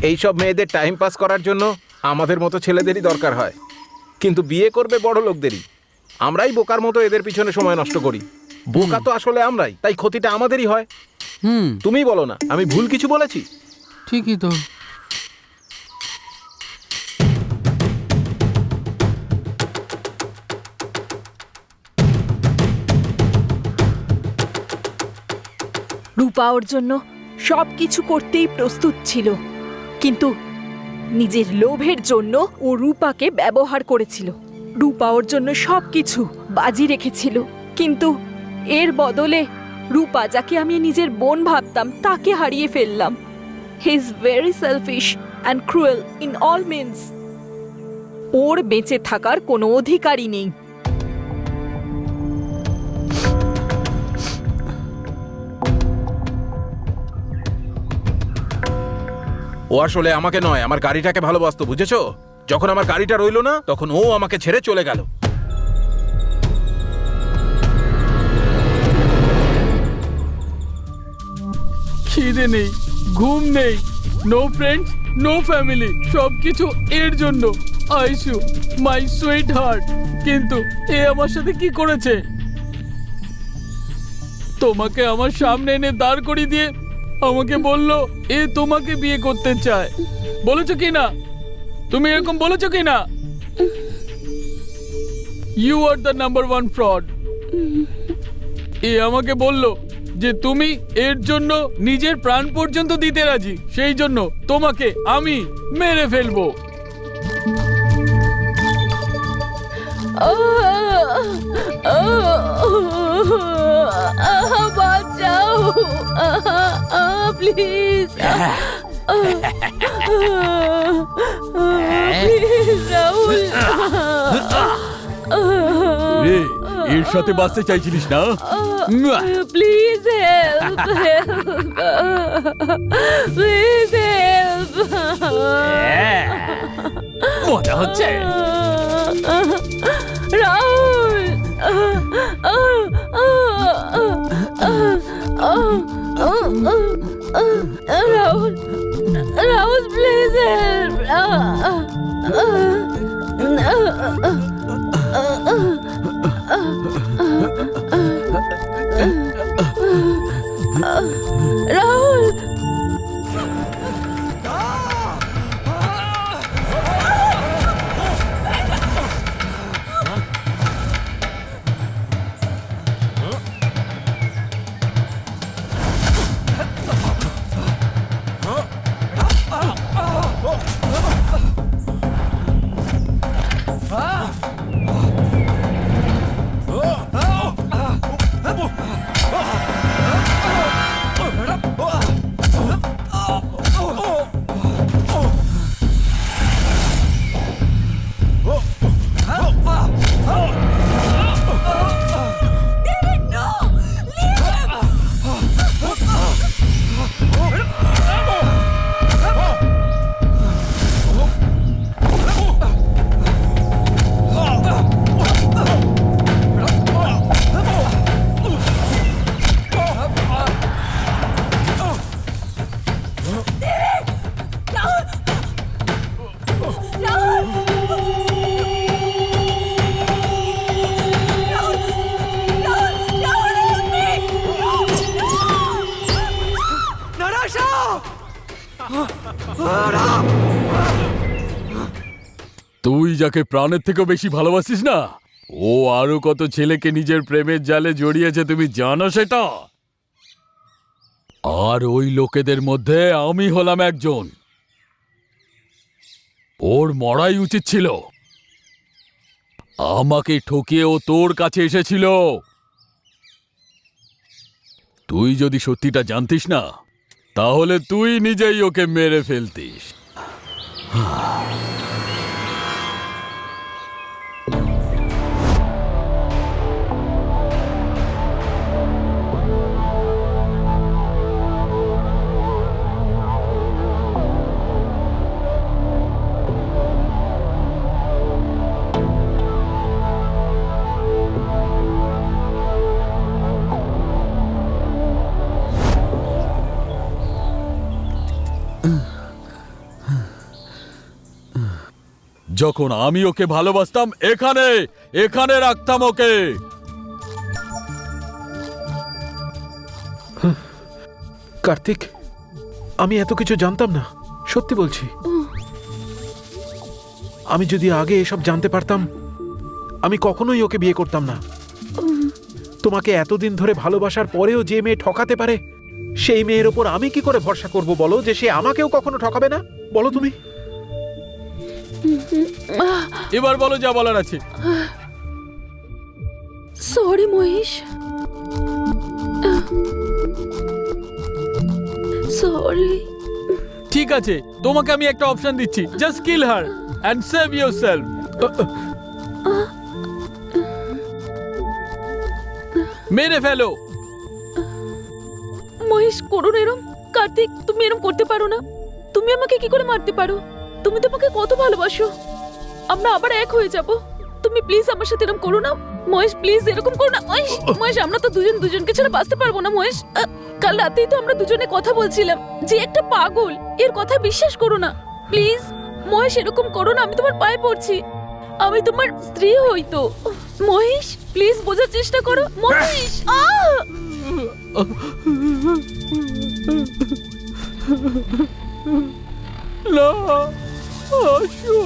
এইসব মেয়েদের time pass করার জন্য আমাদের মতো ছেলেদেরই দরকার হয়, কিন্তু বিয়ে করবে বড় লোকদেরই। আমরাই বোকার মতো এদের পিছনে সময় নষ্ট করি। বোকা তো আসলে আমরাই, তাই ক্ষতিটা আমাদেরই হয়। তুমি বলো না আমি ভুল কিছু বলেছি? ঠিকই তো। রূপা ওর জন্য সবকিছু করতেই প্রস্তুত ছিল, কিন্তু নিজের লোভের জন্য ও রূপাকে ব্যবহার করেছিল। রূপা ওর জন্য সবকিছু বাজি রেখেছিল, কিন্তু এর বদলে রূপা, যাকে আমি নিজের বোন ভাবতাম, তাকে হারিয়ে ফেললাম। He is very selfish and cruel in all means. ওর বেঁচে থাকার কোনো অধিকারই নেই। ও আসলে আমাকে নয়, আমার গাড়িটাকে ভালোবাসতো, বুঝেছো? যখন আমার গাড়িটা রইলো না, তখন ও আমাকে ছেড়ে চলে গেল। খিদে নেই, ঘুম নেই, নো ফ্রেন্ডস, নো ফ্যামিলি, সবকিছু এর জন্য। আইসু, মাই সুইট হার্ট। কিন্তু এ আমার সাথে কি করেছে? তোমাকে আমার সামনে এনে দাঁড় করিয়ে দিয়ে আমাকে বলল এ তোমাকে বিয়ে করতে চায়। বলেছো কি না? তুমি এরকম বলেছো কি না? You are the number one fraud. এ আমাকে বলল যে তুমি এর জন্য নিজের প্রাণ পর্যন্ত দিতে রাজি, সেই জন্য তোমাকে আমি মেরে ফেলবো। বাঁচাও প্লিজ, প্লিজ রাহুল। রে, এর সাথে বাঁচতে চাইছিলিস না? Please help, please help. মজা হচ্ছে। Rahul, Rahul, Rahul please help. রাহুল, তুই যাকে প্রাণের থেকেও বেশি ভালোবাসিস না, ও আরো কত ছেলেকে নিজের প্রেমের জালে জড়িয়েছে, তুমি জানো সেটা? আর ওই লোকেদের মধ্যে আমি হলাম একজন। ওর মরাই উচিত ছিল। আমাকে ঠকিয়ে ও তোর কাছে এসেছিল। তুই যদি সত্যিটা জানতিস না, তাহলে তুই নিজেই ওকে মেরে ফেলতিস। যখন আমি ওকে ভালোবাসতাম এখানে এখানে রাখতাম ওকে। কার্তিক, আমি এত কিছু জানতাম না, সত্যি বলছি। আমি যদি আগে এসব জানতে পারতাম আমি কখনোই ওকে বিয়ে করতাম না। তোমাকে এতদিন ধরে ভালোবাসার পরেও যে মেয়ে ঠকাতে পারে সেই মেয়ের ওপর আমি কি করে ভরসা করব বলো, যে সে আমাকেও কখনো ঠকাবে না? বলো তুমি। এবার বলো যা বলার আছে। Sorry Mahesh, sorry. ঠিক আছে, তোমাকে আমি একটা অপশন দিচ্ছি, just kill her and save yourself. মেরে ফেলো। মহেশ করো না এরম। কার্তিক, তুমি এরম করতে পারো না। তুমি আমাকে কি করে মারতে পারো? তুমি তো আমাকে কত ভালোবাসো। আমরা আবার এক হয়ে যাব। তুমি প্লিজ আমার সাথে এরকম করো না মহেশ, প্লিজ এরকম করো না মহেশ। মহেশ, আমরা তো দুজন দুজনকে ছাড়া বাঁচতে পারবো না মহেশ। কাল রাতেই তো আমরা দুজনে কথা বলছিলাম যে একটা পাগল, এর কথা বিশ্বাস করো না প্লিজ। মহেশ, এরকম করো না, আমি তোমার পায়ে পড়ছি। আমি তোমার স্ত্রী হইতো। মহেশ, প্লিজ বোঝার চেষ্টা করো মহেশ। না, আসো।